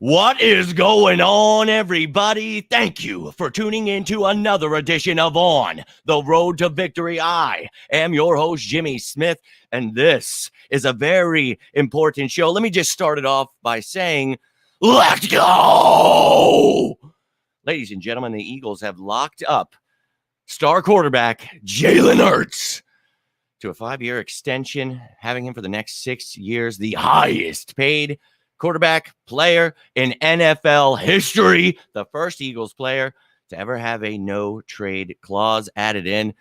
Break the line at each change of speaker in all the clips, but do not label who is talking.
What is going on, everybody? Thank you for tuning in to another edition of On the Road to Victory. I am your host, Jimmy Smith, and this is a very important show. Let me just start it off by saying, let's go! Ladies and gentlemen, the Eagles have locked up star quarterback Jalen Hurts to a 5-year extension, having him for the next 6 years, the highest paid quarterback player in NFL history, the first Eagles player to ever have a no-trade clause added in.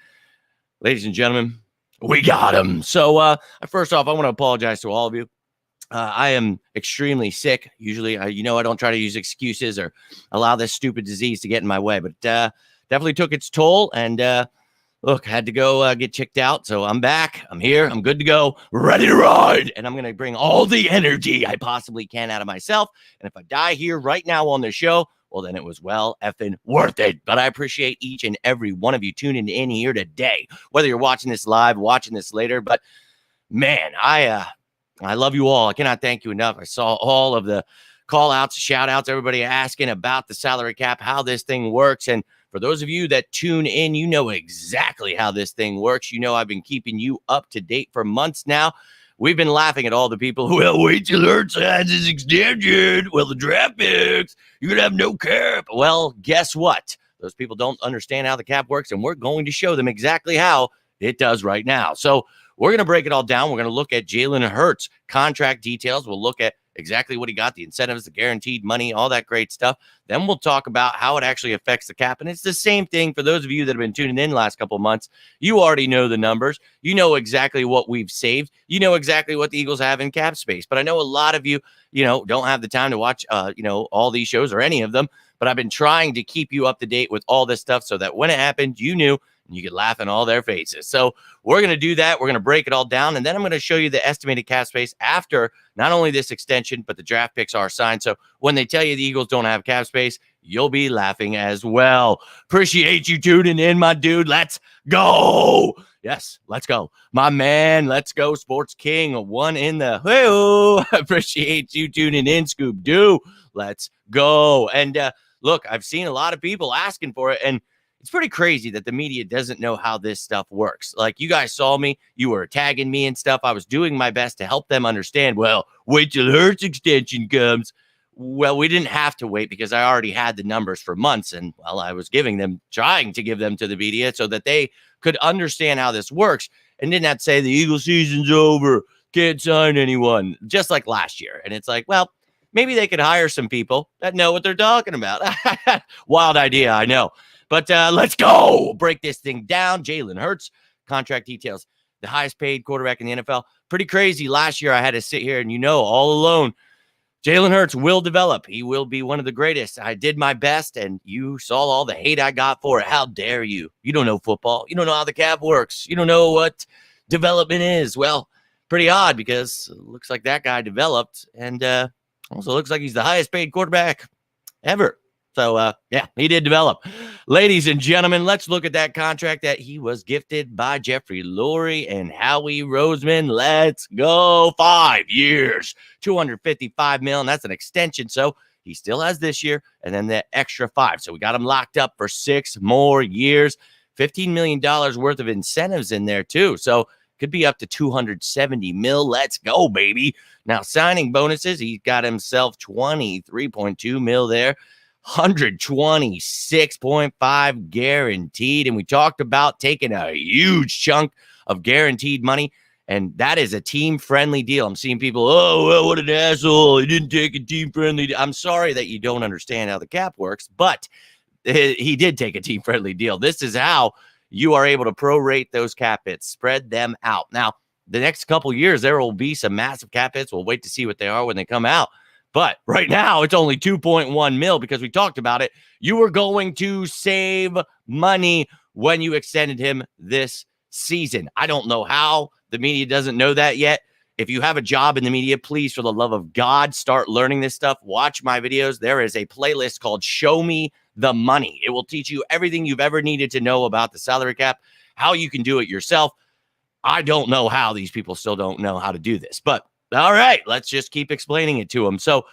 Ladies and gentlemen, we got him. So first off, I want to apologize to all of you. I am extremely sick. Usually, I don't try to use excuses or allow this stupid disease to get in my way, but definitely took its toll. And look, had to go get checked out. So I'm back. I'm here. I'm good to go. Ready to ride. And I'm going to bring all the energy I possibly can out of myself. And if I die here right now on the show, well, then it was well effing worth it. But I appreciate each and every one of you tuning in here today, whether you're watching this live, watching this later. But man, I love you all. I cannot thank you enough. I saw all of the call outs, shout outs, everybody asking about the salary cap, how this thing works. And for those of you that tune in, you know exactly how this thing works. You know I've been keeping you up to date for months now. We've been laughing at all the people who, well, wait till Hurts has his extension. Well, the draft picks, you're going to have no cap. Well, guess what? Those people don't understand how the cap works, and we're going to show them exactly how it does right now. So we're going to break it all down. We're going to look at Jalen Hurts contract details. We'll look at exactly what he got, the incentives, the guaranteed money, all that great stuff. Then we'll talk about how it actually affects the cap. And it's the same thing for those of you that have been tuning in the last couple of months. You already know the numbers. You know exactly what we've saved. You know exactly what the Eagles have in cap space. But I know a lot of you, don't have the time to watch, all these shows or any of them. But I've been trying to keep you up to date with all this stuff so that when it happened, you knew. You could laugh in all their faces. So we're going to do that. We're going to break it all down. And then I'm going to show you the estimated cap space after not only this extension, but the draft picks are signed. So when they tell you the Eagles don't have cap space, you'll be laughing as well. Appreciate you tuning in, my dude. Let's go. Yes, let's go. My man, let's go. Sports King, one in the whoo. Appreciate you tuning in, Scoop Doo. Let's go. And look, I've seen a lot of people asking for it. And it's pretty crazy that the media doesn't know how this stuff works. Like, you guys saw me. You were tagging me and stuff. I was doing my best to help them understand, well, wait till Hurts extension comes. Well, we didn't have to wait because I already had the numbers for months. And, well, I was trying to give them to the media so that they could understand how this works and didn't have to say the Eagle season's over, can't sign anyone, just like last year. And it's like, well, maybe they could hire some people that know what they're talking about. Wild idea, I know. But let's go. Break this thing down. Jalen Hurts, contract details. The highest paid quarterback in the NFL. Pretty crazy. Last year, I had to sit here and, all alone. Jalen Hurts will develop. He will be one of the greatest. I did my best, and you saw all the hate I got for it. How dare you? You don't know football. You don't know how the cap works. You don't know what development is. Well, pretty odd because it looks like that guy developed, and also looks like he's the highest paid quarterback ever. So, yeah, he did develop. Ladies and gentlemen, let's look at that contract that he was gifted by Jeffrey Lurie and Howie Roseman. Let's go. 5 years, $255 million. That's an extension. So he still has this year and then the extra 5. So we got him locked up for 6 more years. $15 million worth of incentives in there, too. So could be up to $270 million. Let's go, baby. Now, signing bonuses, he got himself $23.2 million there. 126.5 guaranteed. And we talked about taking a huge chunk of guaranteed money. And that is a team-friendly deal. I'm seeing people, oh, well, what an asshole. He didn't take a team-friendly deal. I'm sorry that you don't understand how the cap works, but he did take a team-friendly deal. This is how you are able to prorate those cap hits, spread them out. Now, the next couple years, there will be some massive cap hits. We'll wait to see what they are when they come out. But right now, it's only 2.1 mil because we talked about it. You were going to save money when you extended him this season. I don't know how. The media doesn't know that yet. If you have a job in the media, please, for the love of God, start learning this stuff. Watch my videos. There is a playlist called Show Me the Money. It will teach you everything you've ever needed to know about the salary cap, how you can do it yourself. I don't know how these people still don't know how to do this, but all right, let's just keep explaining it to them. So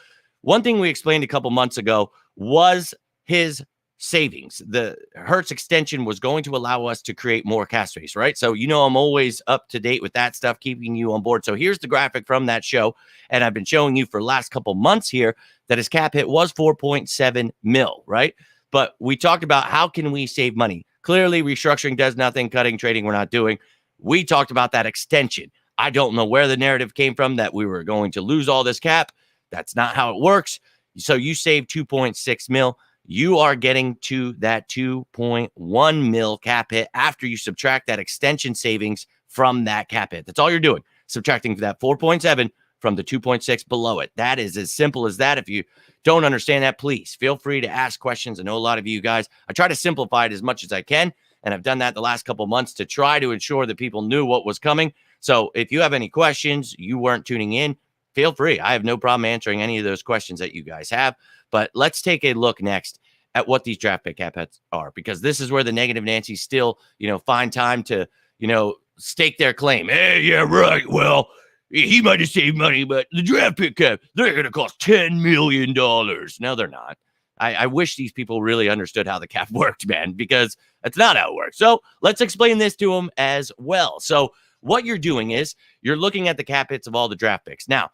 one thing we explained a couple months ago was his savings. The Hertz extension was going to allow us to create more cap space, right? So, I'm always up to date with that stuff, keeping you on board. So here's the graphic from that show. And I've been showing you for the last couple months here that his cap hit was 4.7 mil, right? But we talked about how can we save money? Clearly, restructuring does nothing, cutting, trading, we're not doing. We talked about that extension. I don't know where the narrative came from that we were going to lose all this cap. That's not how it works. So you save 2.6 mil. You are getting to that 2.1 mil cap hit after you subtract that extension savings from that cap hit. That's all you're doing, subtracting that 4.7 from the 2.6 below it. That is as simple as that. If you don't understand that, please feel free to ask questions. I know a lot of you guys, I try to simplify it as much as I can, and I've done that the last couple months to try to ensure that people knew what was coming. So if you have any questions, you weren't tuning in, feel free. I have no problem answering any of those questions that you guys have. But let's take a look next at what these draft pick cap hits are, because this is where the negative Nancy's still, find time to, stake their claim. Hey, yeah, right. Well, he might have saved money, but the draft pick cap, they're going to cost $10 million. No, they're not. I wish these people really understood how the cap worked, man, because that's not how it works. So let's explain this to them as well. So what you're doing is you're looking at the cap hits of all the draft picks. Now,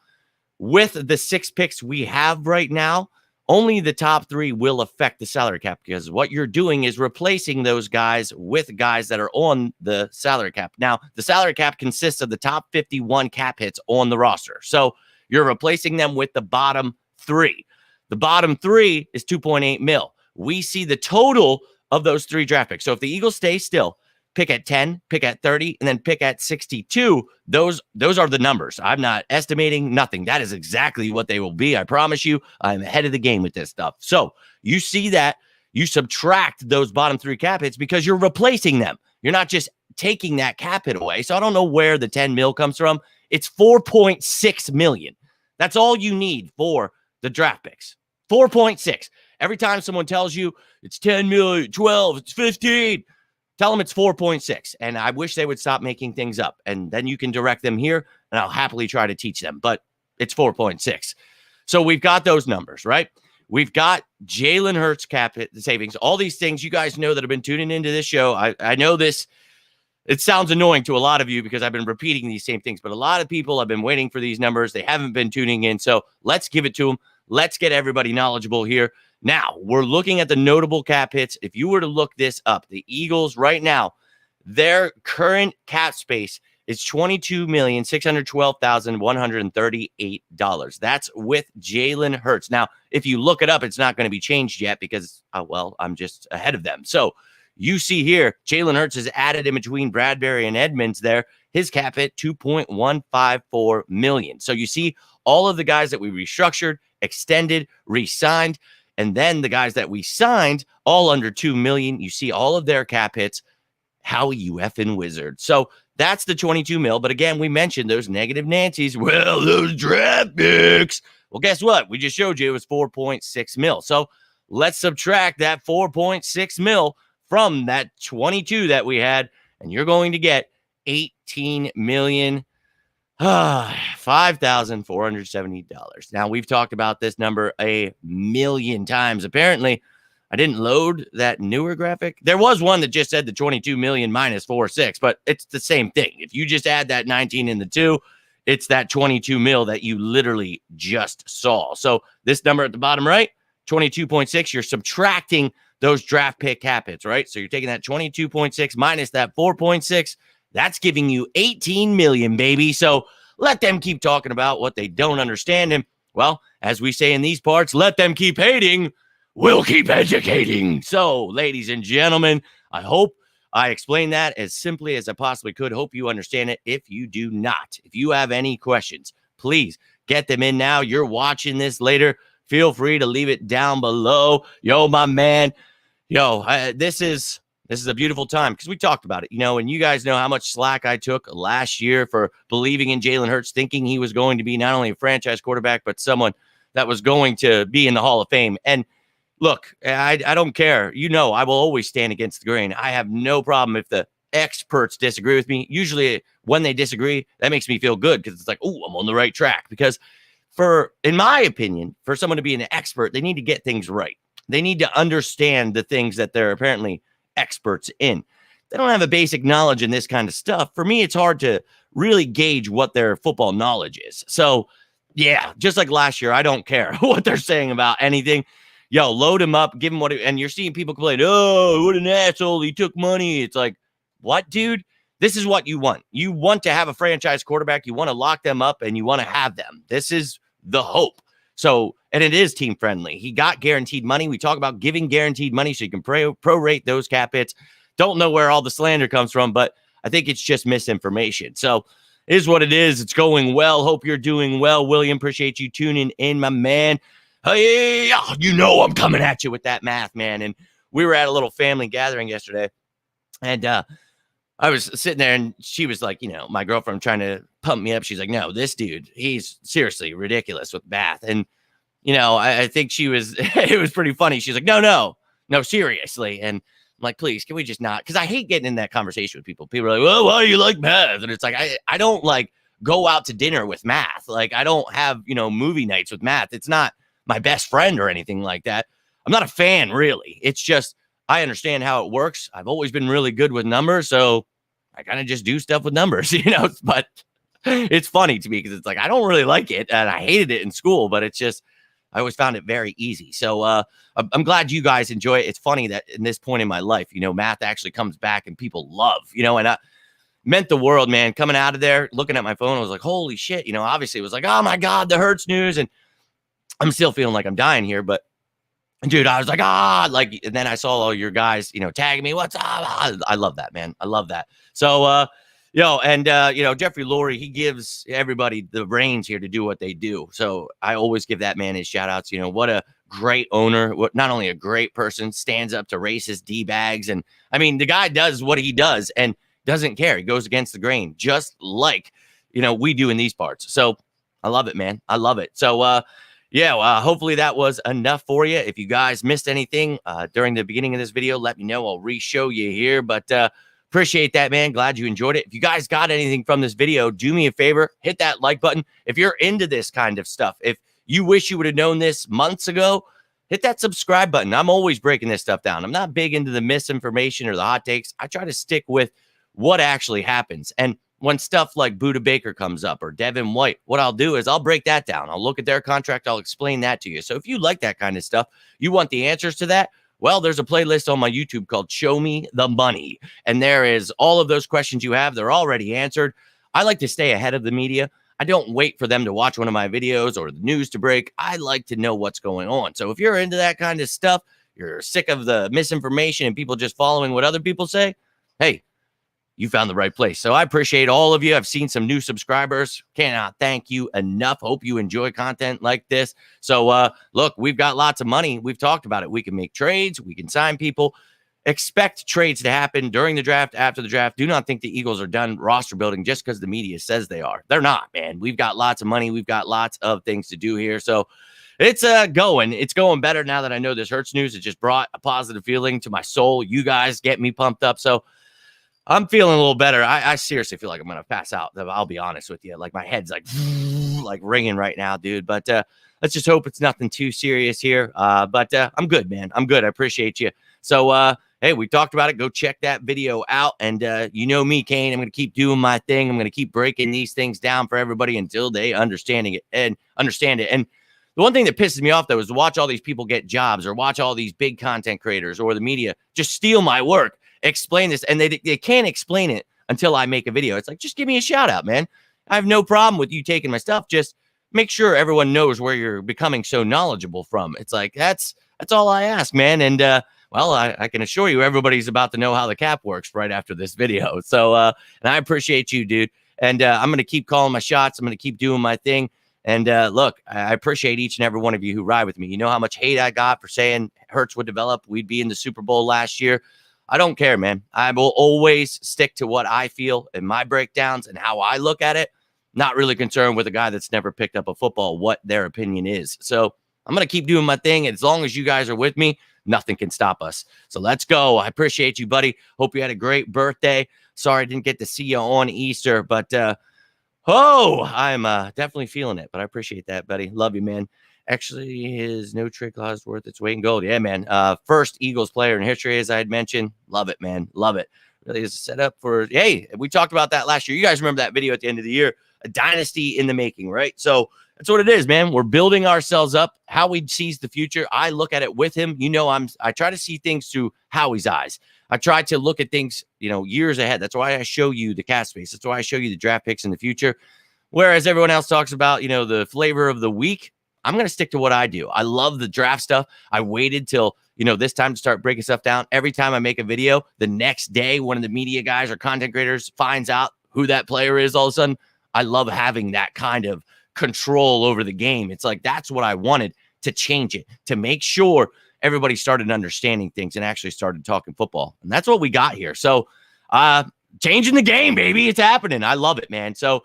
with the 6 picks we have right now, only the top 3 will affect the salary cap, because what you're doing is replacing those guys with guys that are on the salary cap. Now, the salary cap consists of the top 51 cap hits on the roster. So you're replacing them with the bottom 3. The bottom 3 is 2.8 mil. We see the total of those 3 draft picks. So if the Eagles stay still, pick at 10, pick at 30, and then pick at 62. Those are the numbers. I'm not estimating nothing. That is exactly what they will be. I promise you, I'm ahead of the game with this stuff. So you see that you subtract those bottom 3 cap hits because you're replacing them. You're not just taking that cap hit away. So I don't know where the 10 mil comes from. It's 4.6 million. That's all you need for the draft picks. 4.6. Every time someone tells you it's 10 million, 12, it's 15, tell them it's 4.6, and I wish they would stop making things up, and then you can direct them here, and I'll happily try to teach them, but it's 4.6. So we've got those numbers, right? We've got Jalen Hurts cap hit savings, all these things you guys know that have been tuning into this show. I know this, it sounds annoying to a lot of you because I've been repeating these same things, but a lot of people have been waiting for these numbers. They haven't been tuning in, so let's give it to them. Let's get everybody knowledgeable here. Now, we're looking at the notable cap hits. If you were to look this up, the Eagles right now, their current cap space is $22,612,138. That's with Jalen Hurts. Now, if you look it up, it's not going to be changed yet because, I'm just ahead of them. So you see here, Jalen Hurts is added in between Bradbury and Edmonds there. His cap hit, $2.154 million. So you see all of the guys that we restructured, extended, re-signed, and then the guys that we signed, all under $2 million. You see all of their cap hits. How you effing wizard. So that's the 22 mil. But again, we mentioned those negative Nancy's. Well, those draft picks. Well, guess what? We just showed you it was 4.6 mil. So let's subtract that 4.6 mil from that 22 that we had, and you're going to get $18,005,470. Now, we've talked about this number a million times. Apparently, I didn't load that newer graphic. There was one that just said the 22 million minus 4.6, but it's the same thing. If you just add that 19 in the 2, it's that 22 mil that you literally just saw. So this number at the bottom right, 22.6, you're subtracting those draft pick cap hits, right? So you're taking that 22.6 minus that 4.6. That's giving you 18 million, baby. So let them keep talking about what they don't understand. And, well, as we say in these parts, let them keep hating. We'll keep educating. So, ladies and gentlemen, I hope I explained that as simply as I possibly could. Hope you understand it. If you do not, if you have any questions, please get them in now. You're watching this later. Feel free to leave it down below. Yo, my man. This is a beautiful time because we talked about it, and you guys know how much slack I took last year for believing in Jalen Hurts, thinking he was going to be not only a franchise quarterback, but someone that was going to be in the Hall of Fame. And look, I don't care. I will always stand against the grain. I have no problem if the experts disagree with me. Usually when they disagree, that makes me feel good because it's like, oh, I'm on the right track. Because in my opinion, for someone to be an expert, they need to get things right. They need to understand the things that they're apparently experts in. They don't have a basic knowledge in this kind of stuff. For me, it's hard to really gauge what their football knowledge is. So, yeah, just like last year, I don't care what they're saying about anything. Yo, load him up, give him and you're seeing people complain, oh, what an asshole, he took money. It's like, what, dude? This is what you want. You want to have a franchise quarterback. You want to lock them up and you want to have them. This is the hope. So, and it is team friendly. He got guaranteed money. We talk about giving guaranteed money so you can prorate those cap hits. Don't know where all the slander comes from, but I think it's just misinformation. So it is what it is. It's going well. Hope you're doing well, William. Appreciate you tuning in, my man. Hey, you know I'm coming at you with that math, man. And we were at a little family gathering yesterday, and I was sitting there, and she was like, my girlfriend trying to pump me up. She's like, no, this dude, he's seriously ridiculous with math. And, I think she was, it was pretty funny. She's like, no, seriously. And I'm like, please, can we just not? Because I hate getting in that conversation with people. People are like, well, why do you like math? And it's like, I don't like go out to dinner with math. Like, I don't have, movie nights with math. It's not my best friend or anything like that. I'm not a fan, really. It's just, I understand how it works. I've always been really good with numbers, so I kind of just do stuff with numbers, but it's funny to me because it's like, I don't really like it, and I hated it in school, but it's just, I always found it very easy. So I'm glad you guys enjoy it. It's funny that in this point in my life, math actually comes back and people love, and I meant the world, man. Coming out of there, looking at my phone, I was like, holy shit, obviously it was like, oh my God, the Hurts news, and I'm still feeling like I'm dying here, but dude, I was like, and then I saw all your guys, tagging me. What's up? I love that, man. I love that. So, Jeffrey Lurie, he gives everybody the reins here to do what they do. So I always give that man his shout outs. What a great owner. What, not only a great person, stands up to racist D-bags. And I mean, the guy does what he does and doesn't care. He goes against the grain, just like, we do in these parts. So I love it, man. I love it. So, hopefully that was enough for you. If you guys missed anything during the beginning of this video, let me know. I'll re-show you here. But appreciate that, man. Glad you enjoyed it. If you guys got anything from this video, do me a favor. Hit that like button. If you're into this kind of stuff, if you wish you would have known this months ago, hit that subscribe button. I'm always breaking this stuff down. I'm not big into the misinformation or the hot takes. I try to stick with what actually happens. And when stuff like Buda Baker comes up or Devin White, what I'll do is I'll break that down. I'll look at their contract. I'll explain that to you. So if you like that kind of stuff, you want the answers to that, well, there's a playlist on my YouTube called Show Me the Money. And there is all of those questions you have. They're already answered. I like to stay ahead of the media. I don't wait for them to watch one of my videos or the news to break. I like to know what's going on. So if you're into that kind of stuff, you're sick of the misinformation and people just following what other people say, hey, you found the right place. So I appreciate all of you. I've seen some new subscribers. Cannot thank you enough. Hope you enjoy content like this. So look, we've got lots of money. We've talked about it. We can make trades. We can sign people. Expect trades to happen during the draft, after the draft. Do not think the Eagles are done roster building just because the media says they are. They're not, man. We've got lots of money. We've got lots of things to do here. So it's going. It's going better now that I know this Hurts news. It just brought a positive feeling to my soul. You guys get me pumped up. So I'm feeling a little better. I seriously feel like I'm going to pass out. I'll be honest with you. Like my head's like ringing right now, dude. But let's just hope it's nothing too serious here. But I'm good, man. I'm good. I appreciate you. So, hey, we talked about it. Go check that video out. And you know me, Kane. I'm going to keep doing my thing. I'm going to keep breaking these things down for everybody until they understand it. And the one thing that pisses me off, though, is to watch all these people get jobs or watch all these big content creators or the media just steal my work. Explain this, and they can't explain it until I make a video. It's like, just give me a shout out, man. I have no problem with you taking my stuff. Just make sure everyone knows where you're becoming so knowledgeable from. It's like, that's all I ask, man. And I can assure you everybody's about to know how the cap works right after this video. So and I appreciate you, dude. And I'm going to keep calling my shots. I'm going to keep doing my thing. And look, I appreciate each and every one of you who ride with me. You know how much hate I got for saying Hurts would develop. We'd be in the Super Bowl last year. I don't care, man. I will always stick to what I feel in my breakdowns and how I look at it. Not really concerned with a guy that's never picked up a football, what their opinion is. So I'm going to keep doing my thing. As long as you guys are with me, nothing can stop us. So let's go. I appreciate you, buddy. Hope you had a great birthday. Sorry I didn't get to see you on Easter, but Oh, I'm definitely feeling it, but I appreciate that, buddy. Love you, man. Actually, his no trade clause worth its weight in gold. Yeah, man. First Eagles player in history, as I had mentioned. Love it, man. Love it. Really is set up for. Hey, we talked about that last year. You guys remember that video at the end of the year? A dynasty in the making, right? So that's what it is, man. We're building ourselves up. Howie sees the future. I look at it with him. I try to see things through Howie's eyes. I try to look at things, years ahead. That's why I show you the cap space. That's why I show you the draft picks in the future. Whereas everyone else talks about, the flavor of the week, I'm going to stick to what I do. I love the draft stuff. I waited till, this time to start breaking stuff down. Every time I make a video, the next day, one of the media guys or content creators finds out who that player is all of a sudden. I love having that kind of control over the game. It's like, that's what I wanted to change it, to make sure everybody started understanding things and actually started talking football. And that's what we got here. So changing the game, baby. It's happening. I love it, man. So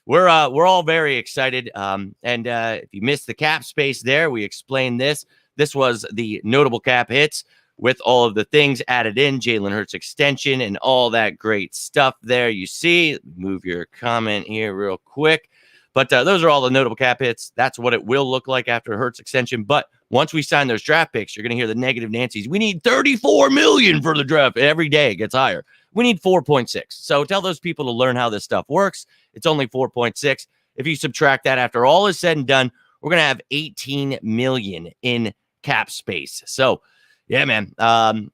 we're all very excited. And if you missed the cap space there, we explained this. This was the notable cap hits with all of the things added in, Jalen Hurts extension and all that great stuff there. You see, move your comment here real quick. But those are all the notable cap hits. That's what it will look like after Hurts extension. But once we sign those draft picks, you're going to hear the negative Nancy's. We need $34 million for the draft. Every day it gets higher. We need 4.6. So tell those people to learn how this stuff works. It's only 4.6. If you subtract that after all is said and done, we're going to have 18 million in cap space. So yeah, man.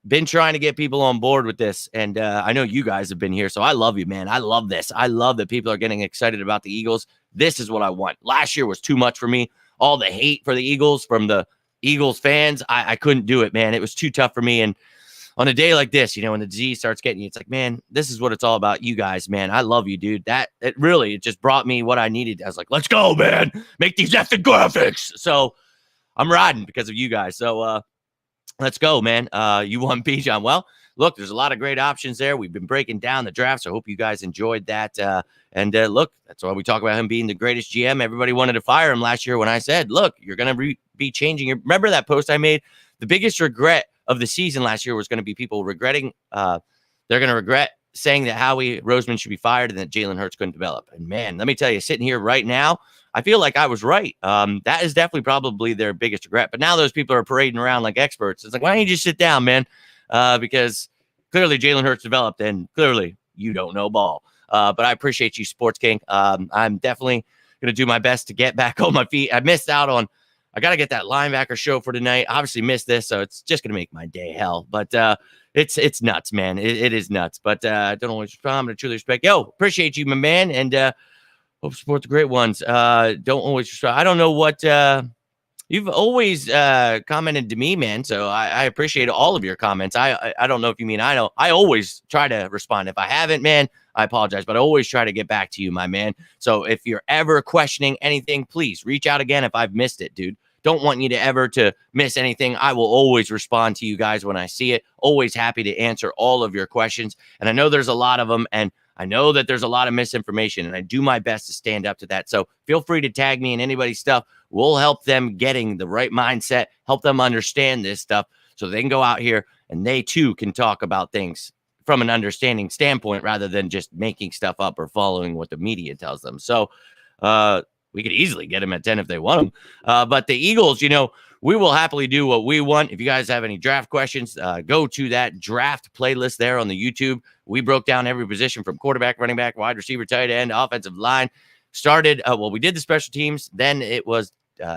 Been trying to get people on board with this. And I know you guys have been here. So I love you, man. I love this. I love that people are getting excited about the Eagles. This is what I want. Last year was too much for me. All the hate for the Eagles from the Eagles fans. I couldn't do it, man. It was too tough for me. And on a day like this, when the disease starts getting you, it's like, man, this is what it's all about. You guys, man. I love you, dude. It just brought me what I needed. I was like, let's go, man. Make these effing graphics. So I'm riding because of you guys. So, let's go, man. You want Bijan? Well, look, there's a lot of great options there. We've been breaking down the draft, so I hope you guys enjoyed that. Look, that's why we talk about him being the greatest GM. Everybody wanted to fire him last year when I said, look, you're going to be changing. Remember that post I made? The biggest regret of the season last year was going to be people regretting. They're going to regret saying that Howie Roseman should be fired and that Jalen Hurts couldn't develop. And, man, let me tell you, sitting here right now, I feel like I was right. That is definitely probably their biggest regret. But now those people are parading around like experts. It's like, why don't you just sit down, man? Because clearly Jalen Hurts developed, and clearly you don't know ball. But I appreciate you, Sports King. I'm definitely going to do my best to get back on my feet. I missed out on – I got to get that linebacker show for tonight. Obviously missed this, so it's just going to make my day hell. But it's nuts, man. It is nuts. But I don't always respond. I'm going to truly respect. Yo, appreciate you, my man, and hope support the great ones. Don't always respond. I don't know what you've always commented to me, man. So I appreciate all of your comments. I don't know if you mean I don't. I always try to respond. If I haven't, man, I apologize, but I always try to get back to you, my man. So if you're ever questioning anything, please reach out again if I've missed it, dude. Don't want you to ever to miss anything. I will always respond to you guys when I see it. Always happy to answer all of your questions. And I know there's a lot of them, and I know that there's a lot of misinformation, and I do my best to stand up to that. So feel free to tag me in anybody's stuff. We'll help them getting the right mindset, help them understand this stuff so they can go out here and they too can talk about things from an understanding standpoint rather than just making stuff up or following what the media tells them. So we could easily get them at 10 if they want them. But the Eagles, we will happily do what we want. If you guys have any draft questions, go to that draft playlist there on the YouTube. We broke down every position from quarterback, running back, wide receiver, tight end, offensive line. Started, we did the special teams. Then it was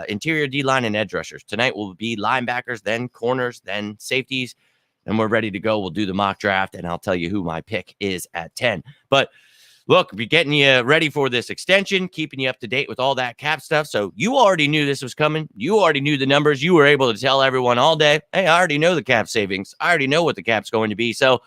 interior D-line and edge rushers. Tonight will be linebackers, then corners, then safeties. And we're ready to go. We'll do the mock draft, and I'll tell you who my pick is at 10. But look, we're getting you ready for this extension, keeping you up to date with all that cap stuff. So you already knew this was coming. You already knew the numbers. You were able to tell everyone all day, hey, I already know the cap savings. I already know what the cap's going to be. So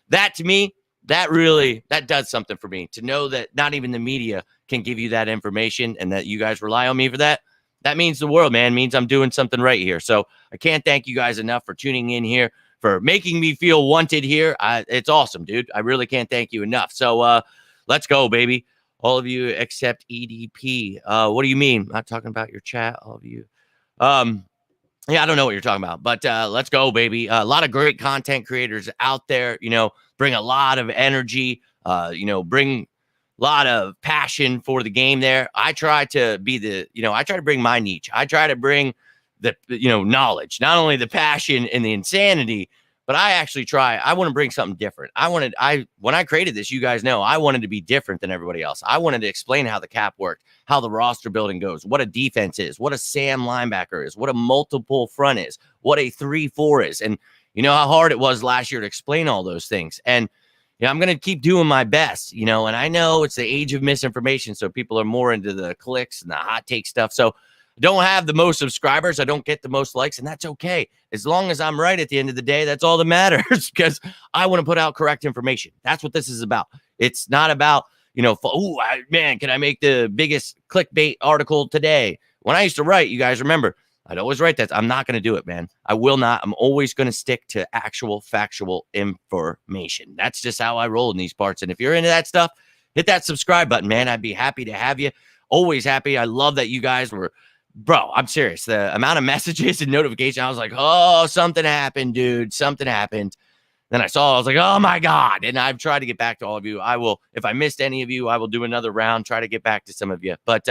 that, to me, that does something for me, to know that not even the media can give you that information and that you guys rely on me for that. That means the world, man. It means I'm doing something right here. So I can't thank you guys enough for tuning in here, for making me feel wanted here. It's awesome, dude. I really can't thank you enough. So let's go, baby. All of you except EDP. What do you mean? I'm not talking about your chat, all of you. Yeah, I don't know what you're talking about, but let's go, baby. A lot of great content creators out there, bring a lot of energy, bring lot of passion for the game there. I try to be I try to bring my niche. I try to bring the, knowledge, not only the passion and the insanity, but I want to bring something different. When I created this, you guys know, I wanted to be different than everybody else. I wanted to explain how the cap worked, how the roster building goes, what a defense is, what a Sam linebacker is, what a multiple front is, what a 3-4 is. And you know how hard it was last year to explain all those things. And I'm going to keep doing my best, and I know it's the age of misinformation. So people are more into the clicks and the hot take stuff. So I don't have the most subscribers. I don't get the most likes, and that's okay. As long as I'm right at the end of the day, that's all that matters, because I want to put out correct information. That's what this is about. It's not about, man, can I make the biggest clickbait article today? When I used to write, you guys remember, I'd always write that. I'm not going to do it, man. I will not. I'm always going to stick to actual factual information. That's just how I roll in these parts. And if you're into that stuff, hit that subscribe button, man. I'd be happy to have you. Always happy. I love that you guys were, bro, I'm serious. The amount of messages and notifications, I was like, oh, something happened, dude. Something happened. Then I was like, oh my God. And I've tried to get back to all of you. I will, if I missed any of you, I will do another round, try to get back to some of you. But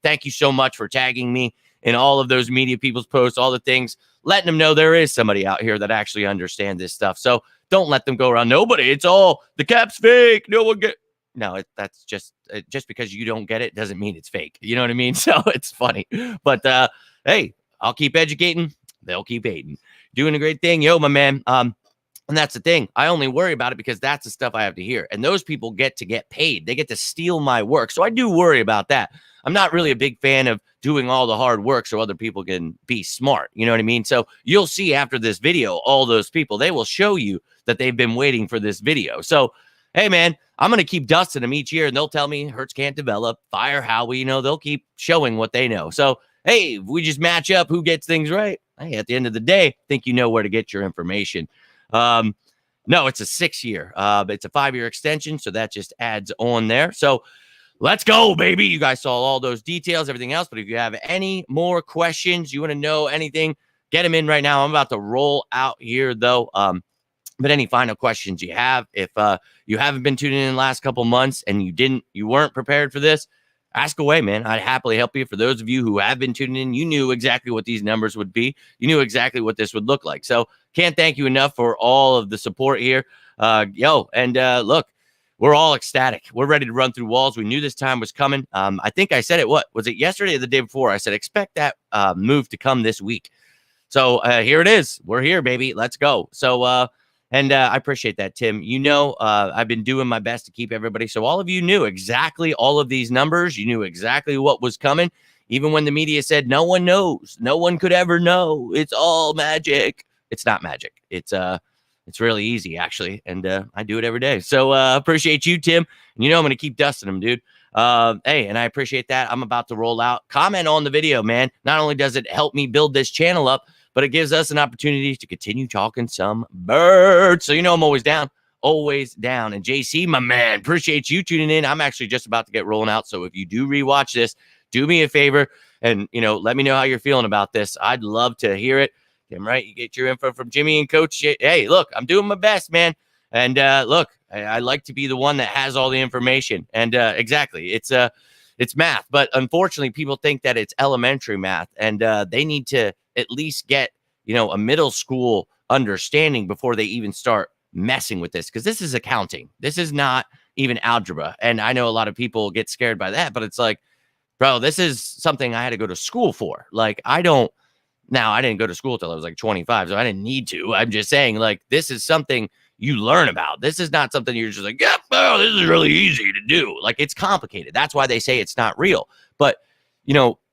thank you so much for tagging me in all of those media people's posts, all the things, letting them know there is somebody out here that actually understands this stuff. So don't let them go around. Nobody, it's all, the cap's fake. No one get. No, that's just because you don't get it doesn't mean it's fake. You know what I mean? So it's funny. But hey, I'll keep educating. They'll keep hating. Doing a great thing. Yo, my man. And that's the thing. I only worry about it because that's the stuff I have to hear. And those people get paid. They get to steal my work. So I do worry about that. I'm not really a big fan of doing all the hard work so other people can be smart. You know what I mean? So you'll see after this video, all those people, they will show you that they've been waiting for this video. So, hey, man, I'm going to keep dusting them each year, and they'll tell me Hurts can't develop, fire Howie. They'll keep showing what they know. So, hey, if we just match up who gets things right, hey, at the end of the day, I think you know where to get your information. No, it's a 6-year, but it's a 5-year extension. So that just adds on there. So let's go, baby. You guys saw all those details, everything else. But if you have any more questions, you want to know anything, get them in right now. I'm about to roll out here though. But any final questions you have, if you haven't been tuning in the last couple months and you weren't prepared for this, ask away, man. I'd happily help you. For those of you who have been tuning in, you knew exactly what these numbers would be. You knew exactly what this would look like. So can't thank you enough for all of the support here. Look, we're all ecstatic. We're ready to run through walls. We knew this time was coming. I think I said it, was it yesterday or the day before? I said, expect that move to come this week. So here it is. We're here, baby. Let's go. So, I appreciate that, Tim. I've been doing my best to keep everybody. So all of you knew exactly all of these numbers. You knew exactly what was coming. Even when the media said no one knows, no one could ever know. It's all magic. It's not magic. It's really easy, actually. And I do it every day. So appreciate you, Tim. And I'm going to keep dusting them, dude. Hey, and I appreciate that. I'm about to roll out. Comment on the video, man. Not only does it help me build this channel up, but it gives us an opportunity to continue talking some birds. So I'm always down. Always down. And JC, my man, appreciate you tuning in. I'm actually just about to get rolling out. So if you do rewatch this, do me a favor and, let me know how you're feeling about this. I'd love to hear it. Tim, right? You get your info from Jimmy and Coach. Hey, look, I'm doing my best, man. And look, I like to be the one that has all the information. And exactly, it's math. But unfortunately, people think that it's elementary math, and they need to at least get, a middle school understanding before they even start messing with this, because this is accounting. This is not even algebra. And I know a lot of people get scared by that, but it's like, bro, this is something I had to go to school for. Like, I didn't go to school till I was like 25, so I didn't need to. I'm just saying, like, this is something you learn about. This is not something you're just like, yeah, bro, this is really easy to do. Like, it's complicated. That's why they say it's not real. But,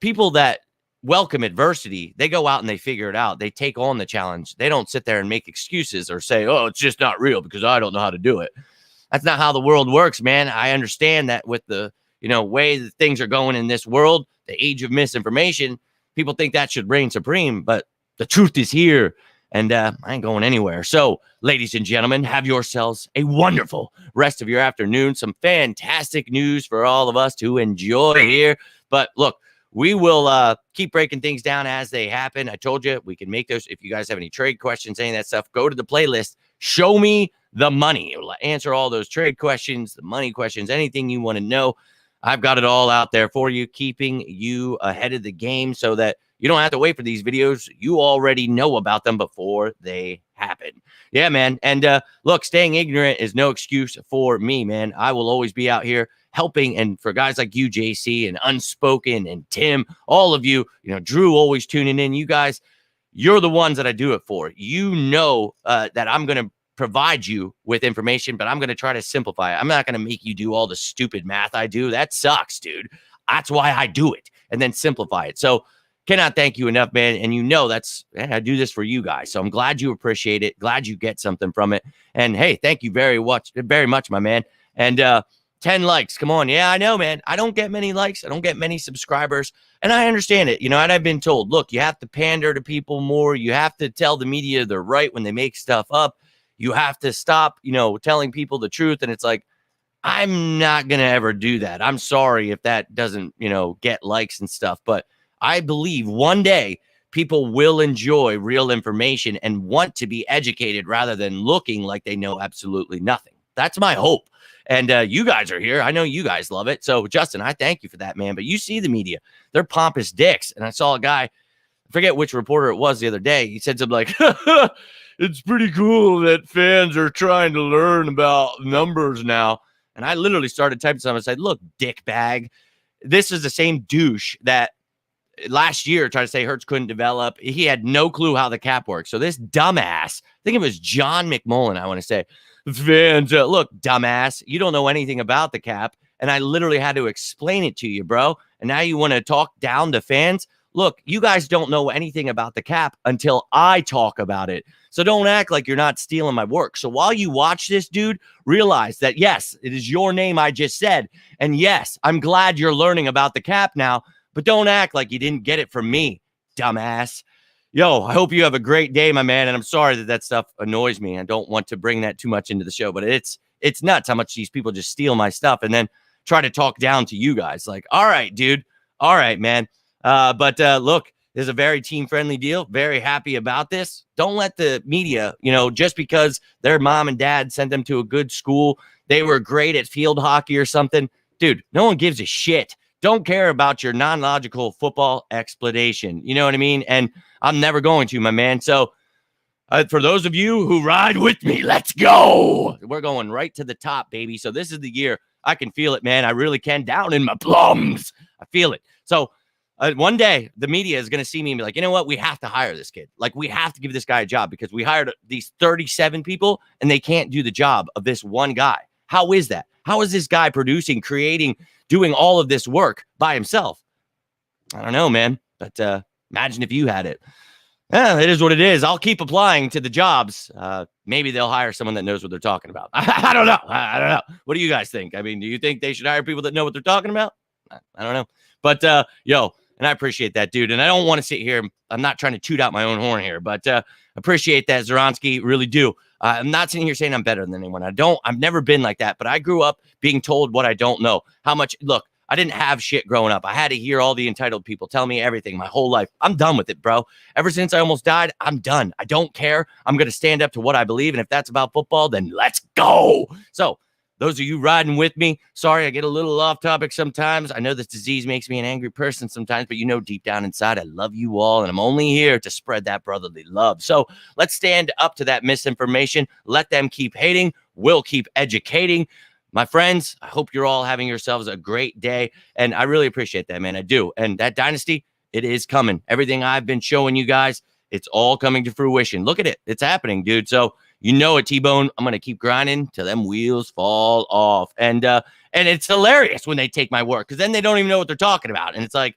people that welcome adversity, they go out and they figure it out. They take on the challenge. They don't sit there and make excuses or say, oh, it's just not real because I don't know how to do it. That's not how the world works, man. I understand that with the, way that things are going in this world, the age of misinformation, people think that should reign supreme, but the truth is here, and I ain't going anywhere. So, ladies and gentlemen, have yourselves a wonderful rest of your afternoon. Some fantastic news for all of us to enjoy here. But look, we will keep breaking things down as they happen. I told you we can make those. If you guys have any trade questions, any of that stuff, go to the playlist. Show me the money. It'll answer all those trade questions, the money questions, anything you want to know. I've got it all out there for you, keeping you ahead of the game so that you don't have to wait for these videos. You already know about them before they happen. Yeah, man. And look, staying ignorant is no excuse for me, man. I will always be out here helping. And for guys like you, JC, and Unspoken, and Tim, all of you, Drew always tuning in. You guys, you're the ones that I do it for. You know that I'm going to provide you with information, but I'm going to try to simplify it. I'm not going to make you do all the stupid math I do. That sucks, dude. That's why I do it, and then simplify it. So cannot thank you enough, man. And I do this for you guys. So I'm glad you appreciate it. Glad you get something from it. And hey, thank you very much, my man. And 10 likes. Come on. Yeah, I know, man. I don't get many likes. I don't get many subscribers. And I understand it. And I've been told, look, you have to pander to people more. You have to tell the media they're right when they make stuff up. You have to stop, telling people the truth. And it's like, I'm not going to ever do that. I'm sorry if that doesn't, get likes and stuff. But I believe one day people will enjoy real information and want to be educated rather than looking like they know absolutely nothing. That's my hope. And you guys are here. I know you guys love it. So, Justin, I thank you for that, man. But you see the media. They're pompous dicks. And I saw a guy, I forget which reporter it was the other day. He said something like, it's pretty cool that fans are trying to learn about numbers now. And I literally started typing something and said, look, dickbag, this is the same douche that last year tried to say Hurts couldn't develop. He had no clue how the cap works. So this dumbass, I think it was John McMullen, I want to say, fans, look, dumbass, you don't know anything about the cap. And I literally had to explain it to you, bro. And now you want to talk down to fans? Look, you guys don't know anything about the cap until I talk about it. So don't act like you're not stealing my work. So while you watch this, dude, realize that, yes, it is your name I just said. And yes, I'm glad you're learning about the cap now, but don't act like you didn't get it from me, dumbass. Yo, I hope you have a great day, my man. And I'm sorry that stuff annoys me. I don't want to bring that too much into the show, but it's nuts how much these people just steal my stuff and then try to talk down to you guys. Like, all right, dude. All right, man. But look, this is a very team-friendly deal. Very happy about this. Don't let the media, just because their mom and dad sent them to a good school, they were great at field hockey or something. Dude, no one gives a shit. Don't care about your non-logical football explanation. You know what I mean? And I'm never going to, my man. So for those of you who ride with me, let's go. We're going right to the top, baby. So this is the year. I can feel it, man. I really can, down in my plums. I feel it. So one day the media is going to see me and be like, you know what? We have to hire this kid. Like, we have to give this guy a job because we hired these 37 people and they can't do the job of this one guy. How is that? How is this guy producing, creating, doing all of this work by himself? I don't know, man. But imagine if you had it. It is what it is. I'll keep applying to the jobs. Maybe they'll hire someone that knows what they're talking about. I don't know. I don't know. What do you guys think? I mean, do you think they should hire people that know what they're talking about? I don't know. But, and I appreciate that, dude. And I don't want to sit here. I'm not trying to toot out my own horn here, but appreciate that, Zoronsky. Really do. I'm not sitting here saying I'm better than anyone. I've never been like that, but I grew up being told what I don't know. Look, I didn't have shit growing up. I had to hear all the entitled people tell me everything my whole life. I'm done with it, bro. Ever since I almost died, I'm done. I don't care. I'm going to stand up to what I believe. And if that's about football, then let's go. So those of you riding with me, sorry, I get a little off topic sometimes. I know this disease makes me an angry person sometimes, but deep down inside, I love you all, and I'm only here to spread that brotherly love. So let's stand up to that misinformation. Let them keep hating. We'll keep educating. My friends, I hope you're all having yourselves a great day, and I really appreciate that, man. I do. And that dynasty, it is coming. Everything I've been showing you guys, it's all coming to fruition. Look at it. It's happening, dude. So it, T-Bone. I'm going to keep grinding till them wheels fall off. And it's hilarious when they take my work because then they don't even know what they're talking about. And it's like,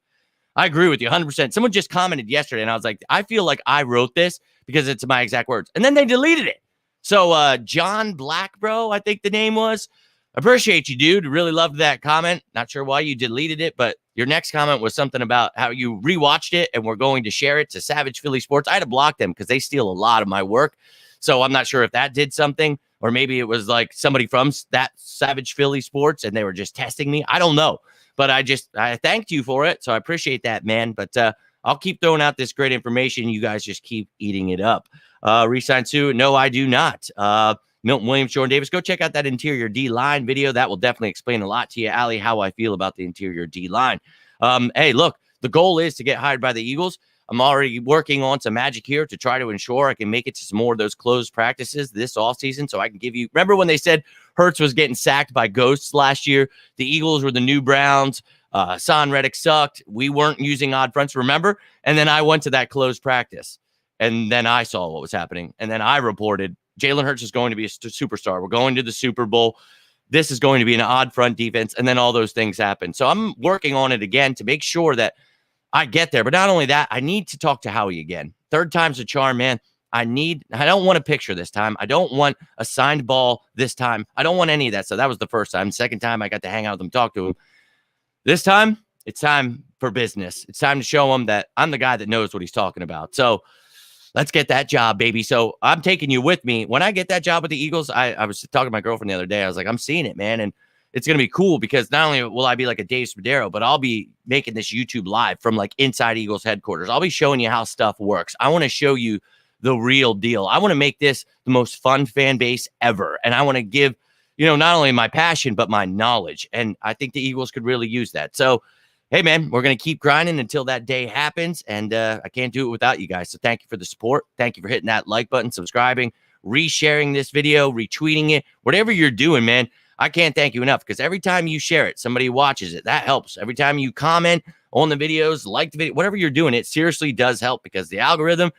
I agree with you 100%. Someone just commented yesterday and I was like, I feel like I wrote this because it's my exact words. And then they deleted it. So John Black, bro, I think the name was. Appreciate you, dude. Really loved that comment. Not sure why you deleted it, but your next comment was something about how you rewatched it and we're going to share it to Savage Philly Sports. I had to block them because they steal a lot of my work. So I'm not sure if that did something, or maybe it was like somebody from that Savage Philly Sports and they were just testing me. I don't know, but I thanked you for it. So I appreciate that, man. But I'll keep throwing out this great information. You guys just keep eating it up. Resign Sue. No, I do not. Milton Williams, Jordan Davis. Go check out that interior D-line video. That will definitely explain a lot to you, Allie, how I feel about the interior D-line. Hey, look, the goal is to get hired by the Eagles. I'm already working on some magic here to try to ensure I can make it to some more of those closed practices this offseason so I can give you – remember when they said Hurts was getting sacked by ghosts last year? The Eagles were the new Browns. Son Reddick sucked. We weren't using odd fronts, remember? And then I went to that closed practice, and then I saw what was happening. And then I reported Jalen Hurts is going to be a superstar. We're going to the Super Bowl. This is going to be an odd front defense. And then all those things happen. So I'm working on it again to make sure that I get there. But not only that, I need to talk to Howie again. Third time's a charm, man. I don't want a picture this time. I don't want a signed ball this time. I don't want any of that. So that was the first time. Second time, I got to hang out with him, talk to him. This time, it's time for business. It's time to show him that I'm the guy that knows what he's talking about. So let's get that job, baby. So I'm taking you with me. When I get that job with the Eagles, I was talking to my girlfriend the other day. I was like, I'm seeing it, man. And it's going to be cool because not only will I be like a Dave Spadero, but I'll be making this YouTube live from like inside Eagles headquarters. I'll be showing you how stuff works. I want to show you the real deal. I want to make this the most fun fan base ever. And I want to give, not only my passion, but my knowledge. And I think the Eagles could really use that. So, hey, man, we're going to keep grinding until that day happens. And I can't do it without you guys. So thank you for the support. Thank you for hitting that like button, subscribing, resharing this video, retweeting it, whatever you're doing, man. I can't thank you enough because every time you share it, somebody watches it. That helps. Every time you comment on the videos, like the video, whatever you're doing, it seriously does help because the algorithm,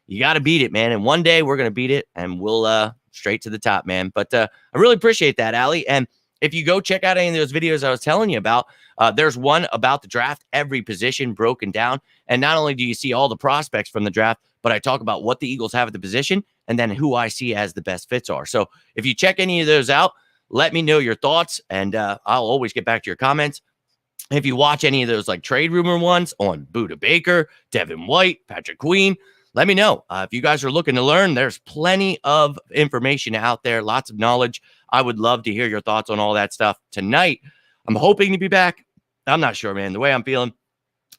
you got to beat it, man. And one day we're going to beat it and we'll straight to the top, man. But I really appreciate that, Allie. And if you go check out any of those videos I was telling you about, there's one about the draft, every position broken down. And not only do you see all the prospects from the draft, but I talk about what the Eagles have at the position and then who I see as the best fits are. So if you check any of those out, let me know your thoughts, and I'll always get back to your comments. If you watch any of those like trade rumor ones on Budda Baker, Devin White, Patrick Queen, let me know. If you guys are looking to learn, there's plenty of information out there, lots of knowledge. I would love to hear your thoughts on all that stuff tonight. I'm hoping to be back. I'm not sure, man. The way I'm feeling,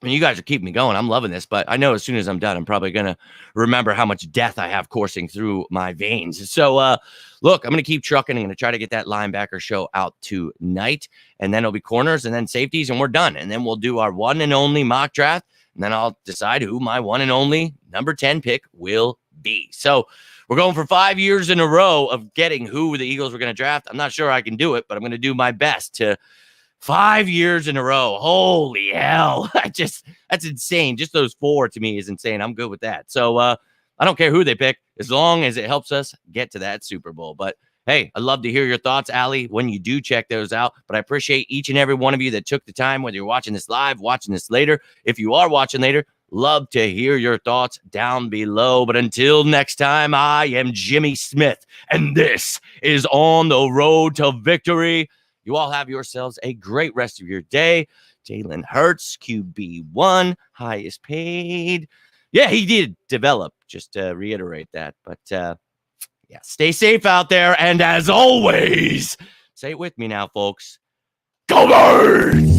you guys are keeping me going. I'm loving this, but I know as soon as I'm done, I'm probably going to remember how much death I have coursing through my veins. So, look, I'm going to keep trucking. I'm going to try to get that linebacker show out tonight, and then it'll be corners and then safeties, and we're done. And then we'll do our one and only mock draft, and then I'll decide who my one and only number 10 pick will be. So we're going for 5 years in a row of getting who the Eagles were going to draft. I'm not sure I can do it, but I'm going to do my best to 5 years in a row. Holy hell. That's insane. Just those 4 to me is insane. I'm good with that. So I don't care who they pick as long as it helps us get to that Super Bowl. But hey, I'd love to hear your thoughts, Allie, when you do check those out. But I appreciate each and every one of you that took the time, whether you're watching this live, watching this later. If you are watching later, love to hear your thoughts down below. But until next time, I am Jimmy Smith, and this is On the Road to Victory. You all have yourselves a great rest of your day. Jalen Hurts, QB1, highest paid. Yeah, he did develop, just to reiterate that. But yeah, stay safe out there. And as always, say it with me now, folks. Go Birds!